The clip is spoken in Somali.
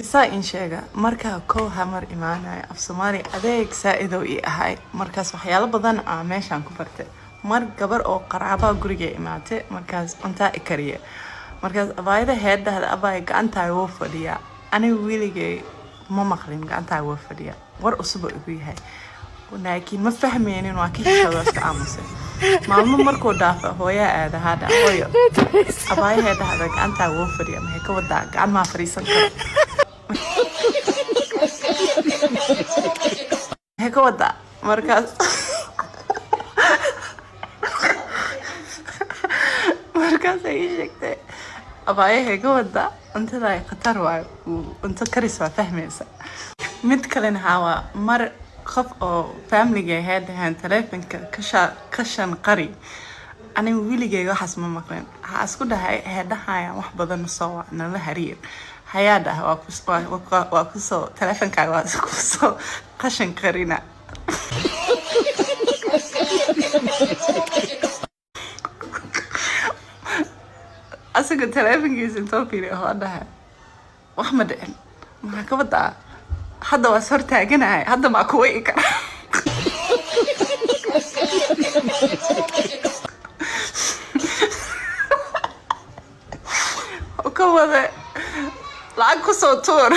Saa in sheega markaa koow hamar imaanaya af Soomaali adeeg saaid oo ii ahay markaas waxyaalo badan aan meeshan ku bartay mar gabar oo qaraaba guriga imaatay markaas cunta i kariye markaas abaayada heedahda abaay gacanta wuu fadhiya aniga wiiligay ma maqlin gacanta wuu fadhiya war usoo igu yahay laakiin ma fahmeenin waa kii shaqada aamusay maalmo markuu dhaafo hooyo aad hada hooyo abaay heedahda gacanta wuu fadhiya ma ka wada gacan ma fariisan karo هيك وضع مركز مركز أي شيء أبغى هيك وضع أنت لا خطر وأنت كريس فهمي متكلن هوا مر خف أو فاملي جاي هذا هن تلفن كشان قري أنا ويلي جاي وحس ما مكان حاسكو ده هذا هاي محبض النصوى أنا له هرير هياده واكسو تلفن كاي واكسو قشن قرينا أسيق تلفن كيس انتوبي لي هذا وأحمد ما كبدا حدا وصور تاجنا هاي حدا ما كويك وكوده lacag ku soo tuur